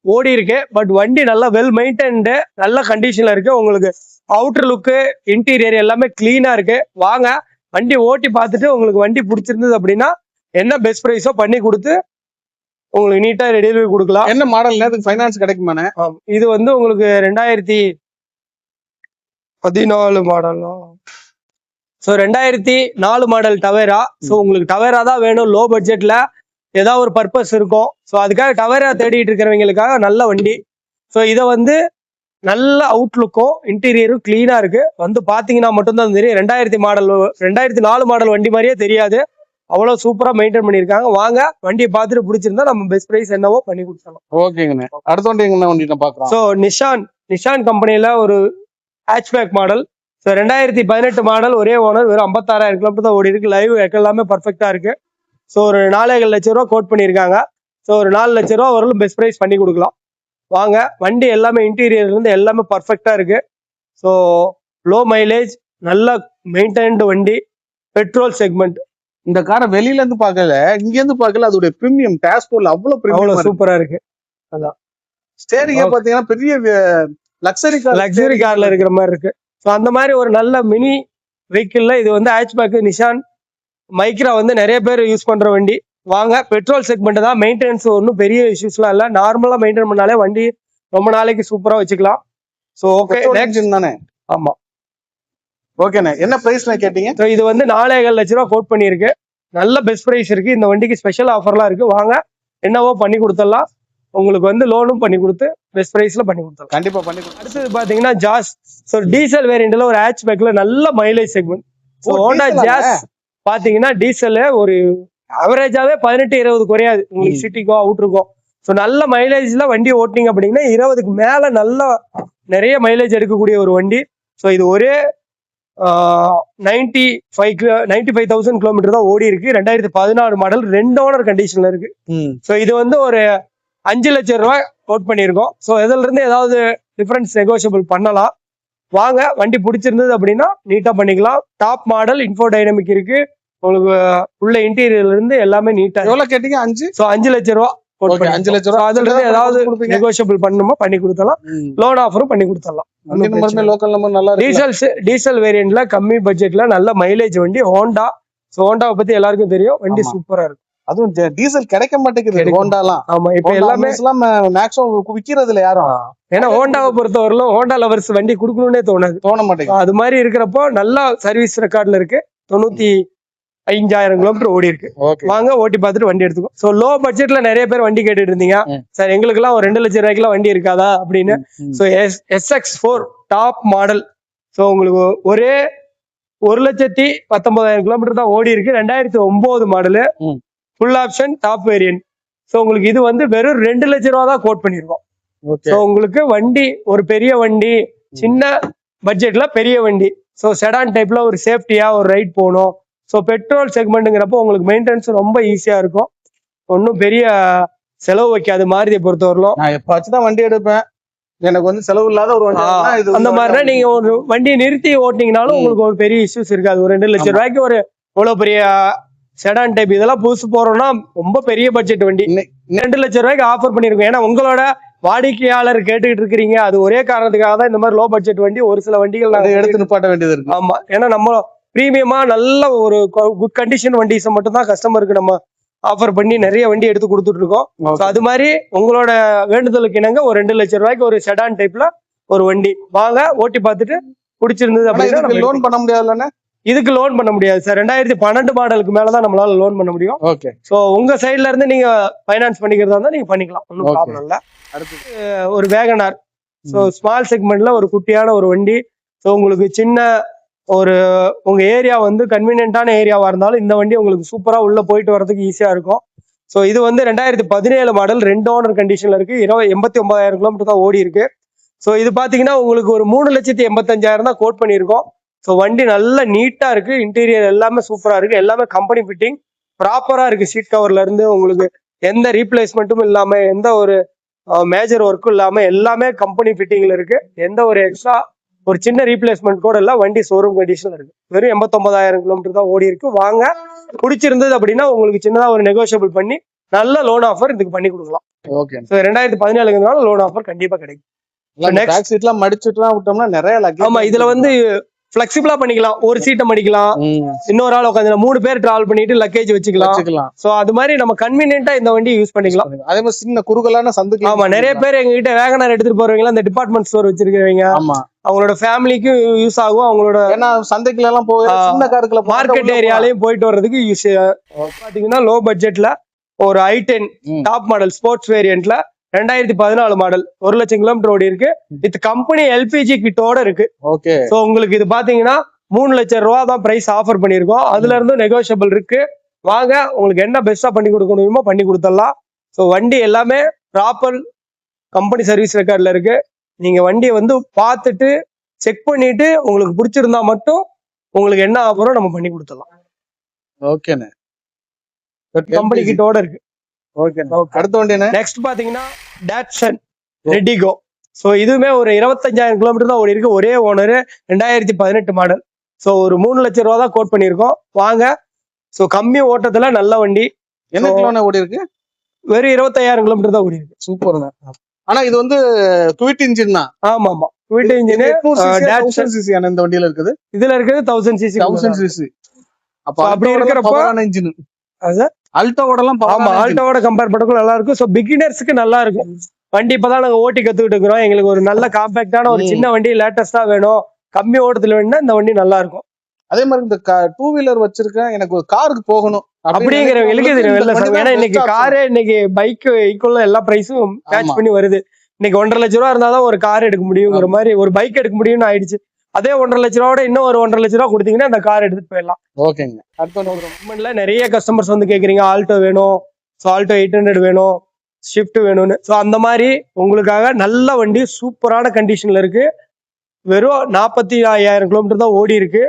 ஓடி இருக்கு, பட் வண்டி நல்லா வெல் மெயின்டைன்டு, நல்ல கண்டிஷன்ல இருக்கு. உங்களுக்கு அவுட்டர் லுக்கு, இன்டீரியர் எல்லாமே கிளீனா இருக்கு. வாங்க வண்டி ஓட்டி பார்த்துட்டு உங்களுக்கு வண்டி பிடிச்சிருந்தது அப்படின்னா என்ன பெஸ்ட் ப்ரைஸோ பண்ணி கொடுத்து உங்களுக்கு நீட்டா டெலிவரி கொடுக்கலாம். என்ன மாடல் அதுக்கு ஃபைனான்ஸ் கிடைக்குமாண்ணே? இது வந்து உங்களுக்கு 2014 model. So 2004 model Tavera. So உங்களுக்கு டவேரா தான் வேணும், லோ பட்ஜெட்ல ஏதாவது ஒரு பர்பஸ் இருக்கும். ஸோ அதுக்காக டவேரா தேடிட்டு இருக்கிறவங்களுக்காக நல்ல வண்டி. ஸோ இதை வந்து நல்ல அவுட்லுக்கும் இன்டீரியரும் கிளீனா இருக்கு. வந்து பாத்தீங்கன்னா மட்டும்தான் தெரியும். 2004 மாடல் வண்டி மாதிரியே தெரியாது, அவ்வளோ சூப்பரா மெயின்டைன் பண்ணியிருக்காங்க. வாங்க வண்டியை பார்த்துட்டு பிடிச்சிருந்தா நம்ம பெஸ்ட் ப்ரைஸ் என்னவோ பண்ணி கொடுத்துடலாம். ஓகேங்கண்ணே. அடுத்த வண்டி என்ன வண்டி பார்க்கலாம்? ஸோ நிஷான் கம்பெனியில ஒரு ஹேட்ச்பேக் மாடல். ஸோ 2018 மாடல், ஒரே ஓனர், வெறும் 56,000 கிலோமீட்டர் தான் ஓடி இருக்கு. லைவ் எல்லாமே பர்ஃபெக்டா இருக்கு. ஸோ ஒரு 4.5 லட்சம் ரூபா கோட் பண்ணியிருக்காங்க. ஸோ ஒரு 4 லட்சம் ரூபா வரலும் பெஸ்ட் ப்ரைஸ் பண்ணி கொடுக்கலாம். வாங்க, வண்டி எல்லாமே இன்டீரியர்ல இருந்து எல்லாமே பர்ஃபெக்டா இருக்கு. ஸோ லோ மைலேஜ், நல்ல மெயின்டைன்டு வண்டி, பெட்ரோல் செக்மெண்ட். இந்த காரை வெளியில இருந்து பார்க்கல, இங்க இருந்து பார்க்கல, அதோட பிரீமியம் டேஷ்போர்ட்ல அவ்வளவு சூப்பரா இருக்கு. அதான் ஸ்டேரிங் பாத்தீங்கன்னா பெரிய லக்ஸரி கார்ல இருக்கிற மாதிரி இருக்கு. ஸோ அந்த மாதிரி ஒரு நல்ல மினி வெஹிக்கிள்ல இது வந்து ஹேட்ச்பேக் நிஷான் மைக்ரா வந்து நிறைய பேர் யூஸ் பண்ற வண்டி. வாங்க, பெட்ரோல் செக்மெண்ட் தான், மெயின்டெனன்ஸ் ஒன்றும் பெரிய இஷ்யூஸ்லாம் இல்லை, நார்மலா மெயின்டைன் பண்ணாலே வண்டி ரொம்ப நாளைக்கு சூப்பரா வச்சுக்கலாம். ஸோ ஓகே தானே? ஆமா. ஓகேண்ணே, என்ன பிரைஸ்ல கேட்டீங்க? ஸோ இது வந்து 4.5 லட்சம் ரூபா கோட் பண்ணியிருக்கு. நல்ல பெஸ்ட் ப்ரைஸ் இருக்கு. இந்த வண்டிக்கு ஸ்பெஷல் ஆஃபர்லாம் இருக்கு. வாங்க, என்னவோ பண்ணி கொடுத்துடலாம். உங்களுக்கு வந்து லோனும் பண்ணி கொடுத்து பெஸ்ட் ப்ரைஸ்ல பண்ணி கொடுத்துடலாம். கண்டிப்பா பண்ணி கொடுத்து. அடுத்தது பாத்தீங்கன்னா ஜாஸ். ஸோ டீசல் வேரியண்ட்ல ஒரு ஹேட்ச்பேக்ல நல்ல mileage segment. So Honda Jazz பாத்தீங்கன்னா டீசல் ஒரு அவரேஜாவே 18-20 குறையாது உங்களுக்கு, சிட்டிக்கோ அவுட்ருக்கோ. ஸோ நல்ல மைலேஜ்ல வண்டி ஓட்டினீங்க அப்படின்னா 20க்கு மேல நல்ல நிறைய மைலேஜ் எடுக்கக்கூடிய ஒரு வண்டி. ஸோ இது ஒரே 95,000 கிலோமீட்டர் தான் ஓடி இருக்கு. 2014 மாடல், 2 ஓனர் கண்டிஷன்ல இருக்கு. ஸோ இது வந்து ஒரு 5 லட்சம் ரூபாய் கோட் பண்ணியிருக்கோம். ஸோ இதுல இருந்து ஏதாவது டிஃபரன்ஸ் நெகோஷியபிள் பண்ணலாம். வாங்க, வண்டி பிடிச்சிருந்தது அப்படின்னா நீட்டா பண்ணிக்கலாம். டாப் மாடல், இன்ஃபோ டைனமிக் இருக்கு உங்களுக்கு, உள்ள இன்டீரியர்ல இருந்து எல்லாமே நீட்டா. எவ்வளவு கேட்டீங்க? 5. ஸோ 5 லட்சம் ரூபா. 5 லட்சம் ரூபா. அதுல இருந்து ஏதாவது நெகோஷியபிள் பண்ணணுமோ பண்ணி கொடுத்தலாம், லோன் ஆஃபரும் பண்ணி கொடுத்தலாம். டீசல் வேரியன்ட்ல கம்மி பட்ஜெட்ல நல்ல மைலேஜ் வண்டி ஹோண்டா. ஸோ ஹோண்டாவை பத்தி எல்லாருக்கும் தெரியும், வண்டி சூப்பரா இருக்கு. அதுவும் டீசல் கிடைக்க மாட்டேங்குது ஹோண்டாலாம். ஆமா, இப்ப எல்லாமே மேக்ஸிமம் விக்கிறது இல்ல யாரும். ஏன்னா ஹோண்டாவை பொறுத்தவரையிலும் ஹோண்டா லவர்ஸ் வண்டி கொடுக்கணும்னே தோண மாட்டேங்குது. அது மாதிரி இருக்கிறப்போ நல்ல சர்வீஸ் ரெக்கார்ட்ல இருக்கு. 95,000 கிலோமீட்டர் ஓடி இருக்கு. வாங்க, ஓட்டி பார்த்துட்டு வண்டி எடுத்துக்கோ. ஸோ லோ பட்ஜெட்ல நிறைய பேர் வண்டி கேட்டுட்டு இருந்தீங்க, சார் எங்களுக்கு எல்லாம் ஒரு 2 லட்சம் ரூபாய்க்குலாம் வண்டி இருக்காதா அப்படின்னு. So SX4 top model. So உங்களுக்கு ஒரே 1,19,000 கிலோமீட்டர் தான் ஓடி இருக்கு. 2009 model, full option, top variant. So உங்களுக்கு இது வந்து வெறும் 2 லட்ச ரூபா தான் கோட் பண்ணியிருக்கோம். ஓகே ஸோ உங்களுக்கு வண்டி ஒரு பெரிய வண்டி, சின்ன பட்ஜெட்ல பெரிய வண்டி, ஸோ செடான் டைப்ல ஒரு சேஃப்டியா ஒரு ரைட் போகணும். ஸோ பெட்ரோல் செக்மெண்ட்டுங்கிறப்போ உங்களுக்கு மெயின்டெனன்ஸ் ரொம்ப ஈஸியா இருக்கும். ஒன்றும் பெரிய செலவு வைக்காது மாருதியை பொறுத்தவரையிலும். நான் எப்பாச்சும் தான் வண்டி எடுப்பேன், எனக்கு வந்து செலவு இல்லாத ஒரு வண்டி இது அந்த மாதிரினா நீங்க ஒரு வண்டியை நிறுத்தி ஓட்டினீங்கனாலும் உங்களுக்கு ஒரு பெரிய இஷ்யூஸ் இருக்காது. ஒரு 2 லட்சம் ரூபாய்க்கு ஒரு இவ்வளவு பெரிய செடான் டைப் இதெல்லாம் புதுசு போறோம்னா ரொம்ப பெரிய பட்ஜெட் வண்டி 2 லட்சம் ரூபாய்க்கு ஆஃபர் பண்ணிருக்கோம். ஏன்னா உங்களோட வாடிக்கையாளர் கேட்டுக்கிட்டு இருக்கிறீங்க, அது ஒரே காரணத்துக்காக தான் இந்த மாதிரி லோ பட்ஜெட் வண்டி ஒரு சில வண்டிகள் அதை எடுத்து நிப்பாட்ட வேண்டியது இருக்கு. ஆமா, ஏன்னா நம்ம பிரீமியமா நல்ல ஒரு குட் கண்டிஷன் வண்டிஸை மட்டும் தான் கஸ்டமருக்கு நம்ம ஆஃபர் பண்ணி நிறைய வண்டி எடுத்து கொடுத்துட்டு இருக்கோம். So அது மாதிரி உங்களோட வேண்டுதலுக்கு இணங்க ஒரு 2 லட்சம் ரூபாய்க்கு ஒரு செடான் டைப்ல ஒரு வண்டி வாங்க, ஓட்டி பார்த்துட்டு பிடிச்சிருந்தது அப்படின்னா லோன் பண்ண முடியாதுல்ல? இதுக்கு லோன் பண்ண முடியாது சார். 2012 மாடலுக்கு மேலதான் நம்மளால லோன் பண்ண முடியும். ஓகே. சோ உங்க சைட்ல இருந்து நீங்க ஃபைனான்ஸ் பண்ணிக்கிறதா இருந்தா நீங்க பண்ணிக்கலாம், ஒன்றும் ப்ராப்ளம் இல்ல. அடுத்து ஒரு வேகனார். ஸோ ஸ்மால் செக்மெண்ட்ல ஒரு குட்டியான ஒரு வண்டி. ஸோ உங்களுக்கு சின்ன ஒரு உங்க ஏரியா வந்து கன்வீனியன்டான ஏரியாவா இருந்தாலும் இந்த வண்டி உங்களுக்கு சூப்பரா உள்ள போயிட்டு வரதுக்கு ஈஸியா இருக்கும். ஸோ இது வந்து 2017 மாடல், 2 ஓனர் கண்டிஷன்ல இருக்கு, 89,000 கிலோமீட்டர் தான் ஓடி இருக்கு. ஸோ இது பாத்தீங்கன்னா உங்களுக்கு ஒரு 3,85,000 தான் கோட் பண்ணியிருக்கோம். ஸோ வண்டி நல்லா நீட்டா இருக்கு, இன்டீரியர் எல்லாமே சூப்பரா இருக்கு, எல்லாமே கம்பெனி ஃபிட்டிங் ப்ராப்பரா இருக்கு. சீட் கவர்ல இருந்து உங்களுக்கு எந்த ரீப்ளேஸ்மெண்ட்டும் இல்லாம, எந்த ஒரு மேஜர் ஒர்க்கும் இல்லாம எல்லாமே கம்பெனி ஃபிட்டிங்ல இருக்கு. எந்த ஒரு எக்ஸ்ட்ரா ஒரு சின்ன ரீப்ளேஸ்மெண்ட் கூட இல்ல, வண்டி ஷோரூம் கண்டிஷன்ல இருக்கு. வெறும் 89,000 கிலோமீட்டர் தான் ஓடி இருக்கு. வாங்க, பிடிச்சிருந்தது அப்படின்னா உங்களுக்கு சின்னதா ஒரு நெகோஷியபிள் பண்ணி நல்ல லோன் ஆஃபர் இதுக்கு பண்ணி கொடுக்கலாம். ஓகே. ஸோ 2017 லோன் ஆஃபர் கண்டிப்பா கிடைக்கும். பேக் சீட்லாம் மடிச்சுட்டுலாம் விட்டோம்னா நிறைய லக்கேஜ். ஆமா, இதுல வந்து பிளெக்சிபிளா பண்ணிக்கலாம். ஒரு சீட்டை மடிக்கலாம், இன்னொரு ஆள் உட்காந்து 3 பேர் டிராவல் பண்ணிட்டு லக்கேஜ் வச்சுக்கலாம். சோ அது மாதிரி நம்ம கன்வீனியன்ட்டா இந்த வண்டி யூஸ் பண்ணிக்கலாம். அதே மாதிரி சின்ன குறுகலான சந்துக்கு. ஆமா, நிறைய பேர் எங்க கிட்ட வேகனார் எடுத்துட்டு போறவங்க அந்த டிபார்ட்மெண்ட் ஸ்டோர் வச்சிருக்கவங்க, ஆமா, அவங்களோட ஃபேமிலிக்கும் யூஸ் ஆகும். அவங்களோட ஏன்னா சந்தைக்குள்ள எல்லாம் போய் சின்ன காருக்குள்ள மார்க்கெட் ஏரியாலையும் போயிட்டு வர்றதுக்கு யூஸ். பாத்தீங்கன்னா லோ பட்ஜெட்ல ஒரு i10 டாப் மாடல் ஸ்போர்ட்ஸ் வேரியன்ட்ல 2014 மாடல் 1 லட்சம் கிலோமீட்டர் ஓடி இருக்கு. வித் கம்பெனி எல்பிஜி கிட்டோட இருக்கு. ஓகே. சோ உங்களுக்கு இது பாத்தீங்கன்னா 3 லட்சம் ரூபா தான் பிரைஸ் ஆஃபர் பண்ணிருக்கோம். அதுல இருந்து நெகோஷியபிள் இருக்கு. வாங்க, உங்களுக்கு என்ன பெஸ்டா பண்ணி கொடுக்கணுமோ பண்ணி கொடுத்துடலாம். ஸோ வண்டி எல்லாமே ப்ராப்பர் கம்பெனி சர்வீஸ் ரெக்கார்ட்ல இருக்கு. நீங்க வண்டியை வந்து பார்த்துட்டு செக் பண்ணிட்டு உங்களுக்கு பிடிச்சிருந்தா மட்டும் உங்களுக்கு என்ன ஆஃபரோ நம்ம பண்ணி கொடுத்துடலாம். ஓகேண்ணே, கம்பெனி கிட்டோட இருக்கு. ஓகே. அடுத்த வண்டி என்ன? நெக்ஸ்ட் பாத்தீங்கன்னா டாட்சன் ரெடிகோ. ஸோ இதுவுமே ஒரு 25,000 கிலோமீட்டர் தான் ஓடி இருக்கு. ஒரே ஓனர், 2018 மாடல். ஸோ ஒரு 3 லட்சம் ரூபா தான் கோட் பண்ணியிருக்கோம். வாங்க, ஸோ கம்மி ஓட்டத்துல நல்ல வண்டி. என்ன கிலோமீட்டர் ஓடி இருக்கு? வெறும் 25,000 கிலோமீட்டர் தான் ஓடி இருக்கு. சூப்பர். ஆனா இது வந்து குவிட் இன்ஜின் தான். ஆமா ஆமா, குவிட் இன்ஜின். இந்த வண்டியில இருக்குது, இதுல இருக்குது 1000 cc. 1000 cc. அப்ப அப்படி இருக்கிறப்ப இன்ஜின் அது அல்டோவோட எல்லாம் ஆமா, ஆல்டோவோட கம்பேர் பண்ணக்குள்ள நல்லா இருக்கும். ஸோ பிகினர்ஸ்க்கு நல்லா இருக்கும் வண்டி. இப்பதான் நாங்க ஓட்டி கத்துக்கிட்டு இருக்கிறோம். எங்களுக்கு ஒரு நல்ல காம்பேக்டான ஒரு சின்ன வண்டி லேட்டஸ்டா வேணும், கம்மி ஓட்டத்துல வேணும்னா இந்த வண்டி நல்லா இருக்கும். அதே மாதிரி இந்த 2 வீலர் வச்சிருக்கேன், எனக்கு ஒரு காருக்கு போகணும் அப்படிங்கிறவங்களுக்கு இது வெள்ள. ஏன்னா இன்னைக்கு காரே, இன்னைக்கு பைக் ஈக்குவலா எல்லா பிரைஸும் மேட்ச் பண்ணி வருது. இன்னைக்கு 1.5 லட்சம் ரூபா இருந்தாதான் ஒரு கார் எடுக்க முடியுங்கிற மாதிரி, ஒரு பைக் எடுக்க முடியும்னு ஆயிடுச்சு. அதே 1.5 லட்ச ரூபாவோட இன்னும் ஒரு 1.5 லட்ச ரூபா கொடுத்தீங்கன்னா அந்த கார் எடுத்துட்டு போயிடலாம். ஓகேங்க. அடுத்த நிறைய கஸ்டமர்ஸ் வந்து கேக்குறீங்க, ஆல்டோ வேணும், ஸோ ஆல்டோ 800 வேணும், ஷிஃப்ட் வேணும்னு. ஸோ அந்த மாதிரி உங்களுக்காக நல்ல வண்டி சூப்பரான கண்டிஷன்ல இருக்கு. வெறும் 45,000 கிலோமீட்டர் தான் ஓடி இருக்கு.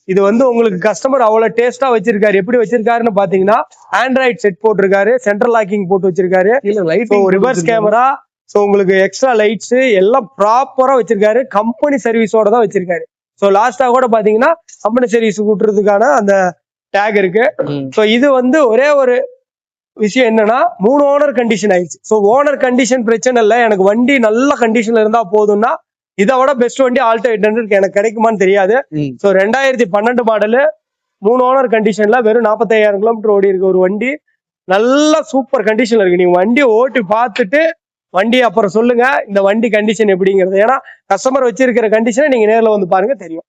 இது வந்து உங்களுக்கு கஸ்டமர் அவ்வளவு டேஸ்டா வச்சிருக்காரு. எப்படி வச்சிருக்காருன்னு பாத்தீங்கன்னா ஆண்ட்ராய்டு செட் போட்டிருக்காரு, சென்ட்ரல் லாக்கிங் போட்டு வச்சிருக்காரு, ரிவர்ஸ் கேமரா, ஸோ உங்களுக்கு எக்ஸ்ட்ரா லைட்ஸ் எல்லாம் ப்ராப்பரா வச்சிருக்காரு. கம்பெனி சர்வீஸோட தான் வச்சிருக்காரு. ஸோ லாஸ்டா கூட பாத்தீங்கன்னா கம்பெனி சர்வீஸ் கூட்டுறதுக்கான அந்த டேக் இருக்கு. ஸோ இது வந்து ஒரே ஒரு விஷயம் என்னன்னா 3 ஓனர் கண்டிஷன் ஆயிடுச்சு. ஸோ ஓனர் கண்டிஷன் பிரச்சனை இல்லை, எனக்கு வண்டி நல்ல கண்டிஷன்ல இருந்தா போதும்னா இதை விட பெஸ்ட் வண்டி ஆல்டோ 800 எனக்கு கிடைக்குமான்னு தெரியாது. ஸோ 2012 மாடலு 3 ஓனர் கண்டிஷன்ல வெறும் 45,000 கிலோமீட்டர் ஓடி இருக்கு ஒரு வண்டி. நல்ல சூப்பர் கண்டிஷன்ல இருக்கு. நீங்க வண்டி ஓட்டி பார்த்துட்டு வண்டி அப்புறம் சொல்லுங்க இந்த வண்டி கண்டிஷன் எப்படிங்கிறது. ஏன்னா கஸ்டமர் வச்சிருக்கிற கண்டிஷனை நீங்க நேர்ல வந்து பாருங்க தெரியும்.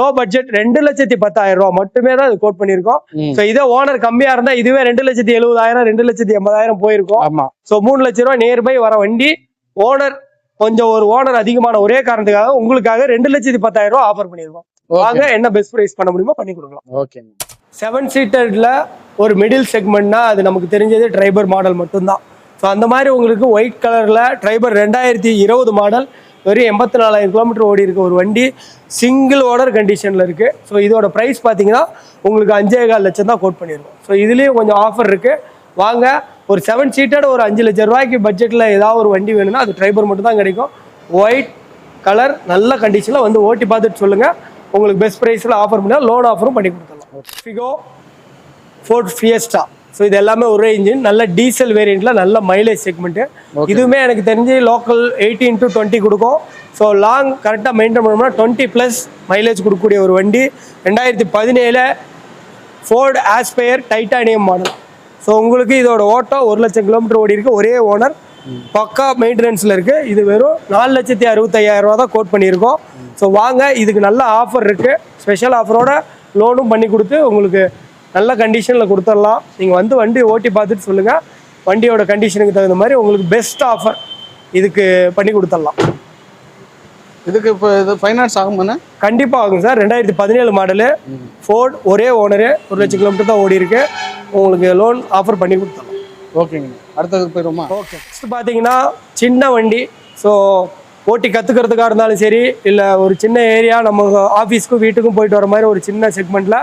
லோ பட்ஜெட் 2,10,000 ரூபாய் மட்டுமே தான் இது கோட் பண்ணிருக்கோம். சோ இதே ஓனர் கம்மியா இருந்தா இதுவே 2,70,000 2,80,000 போயிருக்கும். சோ 3 லட்சம் ரூபாய் நியர்பை வர வண்டி. ஓனர் கொஞ்சம் ஒரு ஓனர் அதிகமான ஒரே காரணத்துக்காக உங்களுக்காக 2,10,000 ரூபாய் ஆஃபர் பண்ணிருக்கோம். வாங்க, என்ன பெஸ்ட் பிரைஸ் பண்ண முடியுமோ பண்ணி கொடுக்கலாம். ஓகே. 7 சீட்டரில் ஒரு மிடில் செக்மெண்ட்னா அது நமக்கு தெரிஞ்சது ட்ரைபர் மாடல் மட்டும்தான். ஸோ அந்த மாதிரி உங்களுக்கு ஒயிட் கலரில் ட்ரைபர் 2020 மாடல் வெறும் 84,000 கிலோமீட்டர் ஓடி இருக்க ஒரு வண்டி சிங்கிள் ஓனர் கண்டிஷனில் இருக்குது. ஸோ இதோட ப்ரைஸ் பார்த்தீங்கன்னா உங்களுக்கு 5,4 லட்சம் தான் கோட் பண்ணியிருக்கோம். ஸோ இதுலேயும் கொஞ்சம் ஆஃபர் இருக்குது. வாங்க, ஒரு 7 சீட்டட் ஒரு 5 லட்சம் ரூபாய்க்கு பட்ஜெட்டில் ஏதாவது ஒரு வண்டி வேணும்னா அது ட்ரைபர் மட்டும் தான் கிடைக்கும். ஒயிட் கலர் நல்ல கண்டிஷனில் வந்து ஓட்டி பார்த்துட்டு சொல்லுங்கள். உங்களுக்கு பெஸ்ட் ப்ரைஸில் ஆஃபர் பண்ணால் லோன் ஆஃபரும் பண்ணி கொடுத்துடலாம். ஃபிகோ, ஃபோர்ட் ஃபியஸ்டா, ஸோ இது எல்லாமே ஒரே இன்ஜின், நல்ல டீசல் வேரியண்ட்டில் நல்ல மைலேஜ் செக்மெண்ட்டு. இதுவுமே எனக்கு தெரிஞ்சு லோக்கல் 18 to 20 கொடுக்கும். ஸோ லாங் கரெக்டாக மெயின்டைன் பண்ணோம்னா 20+ மைலேஜ் கொடுக்கக்கூடிய ஒரு வண்டி. 2017 Ford Aspire Titanium model. So உங்களுக்கு இதோட ஓட்டம் 1 லட்சம் கிலோமீட்டர் ஓடி இருக்குது. ஒரே ஓனர், பக்கா மெயின்டெனன்ஸில் இருக்குது. இது வெறும் 4,65,000 ரூபா தான் கோட் பண்ணியிருக்கோம். ஸோ வாங்க, இதுக்கு நல்ல ஆஃபர் இருக்குது. ஸ்பெஷல் ஆஃபரோட லோனும் பண்ணி கொடுத்து உங்களுக்கு நல்ல கண்டிஷனில் கொடுத்துடலாம். நீங்கள் வந்து வண்டி ஓட்டி பார்த்துட்டு சொல்லுங்கள். வண்டியோட கண்டிஷனுக்கு தகுந்த மாதிரி உங்களுக்கு பெஸ்ட் ஆஃபர் இதுக்கு பண்ணி கொடுத்துடலாம். இதுக்கு இப்போ இது ஃபைனான்ஸ் ஆகுமாண்ணே? கண்டிப்பாக ஆகும் சார். 2017 மாடலு, ஃபோர்ட், ஒரே ஓனரு, 1 லட்சம் கிலோமீட்டர் தான் ஓடி இருக்கு. உங்களுக்கு லோன் ஆஃபர் பண்ணி கொடுத்துடலாம். ஓகேங்க, அடுத்ததுக்கு போயிடுவோமா? ஓகே, நெக்ஸ்ட் பார்த்தீங்கன்னா சின்ன வண்டி. ஸோ ஓட்டி கற்றுக்கிறதுக்காக இருந்தாலும் சரி, இல்லை ஒரு சின்ன ஏரியா நம்ம ஆஃபீஸ்க்கும் வீட்டுக்கும் போயிட்டு வர மாதிரி ஒரு சின்ன செக்மெண்ட்டில்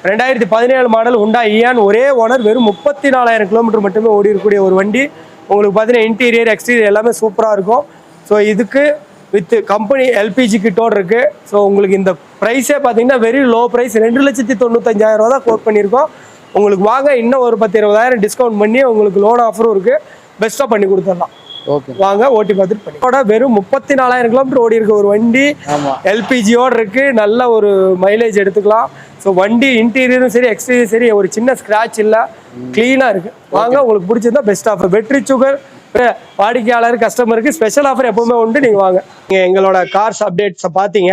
2017 மாடல் ஹுண்டா இயான், ஒரே ஓனர், வெறும் 34,000 கிலோமீட்டர் மட்டுமே ஓடி இருக்கக்கூடிய ஒரு வண்டி. உங்களுக்கு பார்த்தீங்கன்னா இன்டீரியர் எக்ஸ்டீரியர் எல்லாமே சூப்பராக இருக்கும். ஸோ இதுக்கு வித் கம்பெனி எல்பிஜி கிட்டோடு இருக்குது. ஸோ உங்களுக்கு இந்த ப்ரைஸே பார்த்தீங்கன்னா வெரி லோ ப்ரைஸ், 2,95,000 ரூபா தான் கோட் பண்ணியிருக்கோம். உங்களுக்கு வாங்க, இன்னும் ஒரு 10-20,000 டிஸ்கவுண்ட் பண்ணி உங்களுக்கு லோன் ஆஃபரும் இருக்குது. பெஸ்ட்டாக பண்ணி கொடுத்துடலாம். ஓகே, வாங்க ஓட்டி பார்த்துட்டு பண்ணி. வெறும் 34,000 கிலோமீட்டர் ஓடி இருக்க ஒரு வண்டி, எல்பிஜியோடு இருக்குது. நல்ல ஒரு மைலேஜ் எடுத்துக்கலாம். ஸோ வண்டி இன்டீரியரும் சரி எக்ஸ்டீரியரும் சரி ஒரு சின்ன ஸ்க்ராட்ச் இல்லை, க்ளீனாக இருக்குது. வாங்க, உங்களுக்கு பிடிச்சிருந்தா பெஸ்ட் ஆஃபர். வெற்றி சுகர் வாடிக்கையாளர் கஸ்டமருக்கு ஸ்பெஷல் ஆஃபர் எப்பவுமே உண்டு. நீங்கள் வாங்க. நீங்கள் எங்களோட கார்ஸ் அப்டேட்ஸை பார்த்தீங்க.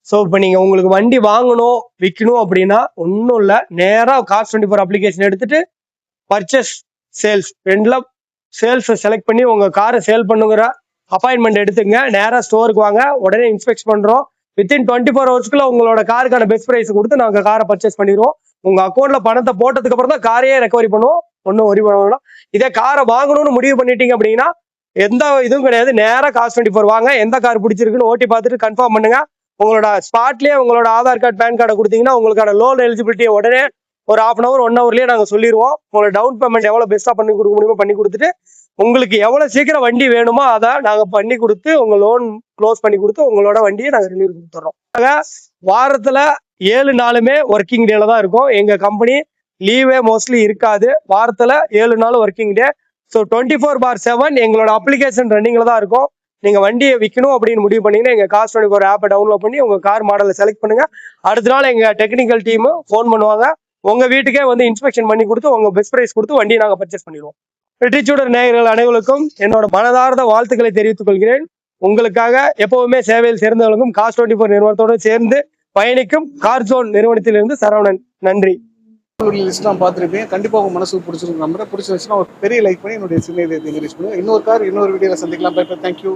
ஸோ இப்போ நீங்கள் உங்களுக்கு வண்டி வாங்கணும் விற்கணும் அப்படின்னா ஒன்றும் இல்லை, நேராக கார்ஸ் 24 அப்ளிகேஷன் எடுத்துகிட்டு பர்ச்சேஸ் சேல்ஸ் ரெண்டில் சேல்ஸை செலக்ட் பண்ணி உங்கள் காரை சேல் பண்ணுங்கிற அப்பாயின்மெண்ட் எடுத்துங்க. நேராக ஸ்டோருக்கு வாங்க, உடனே இன்ஸ்பெக்ட் பண்ணுறோம். வித்தின் 24 ஹவர்ஸ்க்குள்ள உங்களோட காருக்கான பெஸ்ட் ப்ரைஸ் கொடுத்து நாங்கள் காரை பர்ச்சேஸ் பண்ணிடுவோம். உங்கள் அக்கௌண்ட்டில் பணத்தை போட்டதுக்கு அப்புறம் தான் காரையே ரெக்கவரி பண்ணுவோம். ஒன்றும் ஒரி பண்ணணும். இதே காரை வாங்கணும்னு முடிவு பண்ணிட்டீங்க அப்படின்னா எந்த இதுவும் கிடையாது. நேராக கார்ஸ் 24 வாங்க. எந்த கார் பிடிச்சிருக்குன்னு ஓட்டி பார்த்துட்டு கன்ஃபார்ம் பண்ணுங்க. உங்களோட ஸ்பாட்லேயே உங்களோட ஆதார் கார்டு, பேன் கார்டை கொடுத்தீங்கன்னா உங்களுக்கான லோன் எலிஜிபிலிட்டியை உடனே ஒரு 1/2 hour 1 hourலேயே நாங்கள் சொல்லிடுவோம். உங்களோட டவுன் பேமெண்ட் எவ்வளோ பெஸ்ட்டாக பண்ணி கொடுக்க முடியுமோ பண்ணி கொடுத்துட்டு உங்களுக்கு எவ்வளோ சீக்கிரம் வண்டி வேணுமோ அதை நாங்கள் பண்ணி கொடுத்து உங்கள் லோன் க்ளோஸ் பண்ணி கொடுத்து உங்களோட வண்டியை நாங்கள் ரிலீவ் கொடுத்துட்றோம். வாரத்தில் 7 நாளுமே ஒர்க்கிங் டேல தான் இருக்கும். எங்கள் கம்பெனி லீவே மோஸ்ட்லி இருக்காது. வாரத்தில் 7 நாள் ஒர்க்கிங் டே. ஸோ 24/7 எங்களோட அப்ளிகேஷன் ரன்னிங்கில் தான் இருக்கும். நீங்கள் வண்டியை விற்கணும் அப்படின்னு முடிவு பண்ணீங்கன்னா எங்கள் கார்ஸ் 24 ஆப்பை டவுன்லோட் பண்ணி உங்கள் கார் மாடலை செலக்ட் பண்ணுங்கள். அடுத்த நாள் எங்கள் டெக்னிக்கல் டீமு ஃபோன் பண்ணுவாங்க. உங்கள் வீட்டுக்கே வந்து இன்ஸ்பெக்ஷன் பண்ணி கொடுத்து உங்கள் பெஸ்ட் ப்ரைஸ் கொடுத்து வண்டியை நாங்கள் பர்ச்சேஸ் பண்ணிடுவோம். வெற்றிச்சூடர் நேயர்கள் அனைவருக்கும் என்னோட மனதார்ந்த வாழ்த்துக்களை தெரிவித்துக் கொள்கிறேன். உங்களுக்காக எப்பவுமே சேவையில் சேர்ந்தவர்களுக்கும் கார்ஸ் 24 நிறுவனத்தோடு சேர்ந்து பயணிக்கும் கார் ஜோன் நிறுவனத்திலிருந்து சரவணன். நன்றி. லிஸ்ட்லாம் பார்த்துருப்பேன். கண்டிப்பாக உங்க மனசுக்கு பிடிச்சிருக்கு நம்புறேன். பிடிச்சிருந்துச்சுன்னா ஒரு பெரிய லைக் பண்ணி என்னுடைய சின்ன இதை என்கரேஜ் பண்ணுங்க. இன்னொரு வீடியோவில் சந்திக்கலாம். Bye bye. தேங்க்யூ.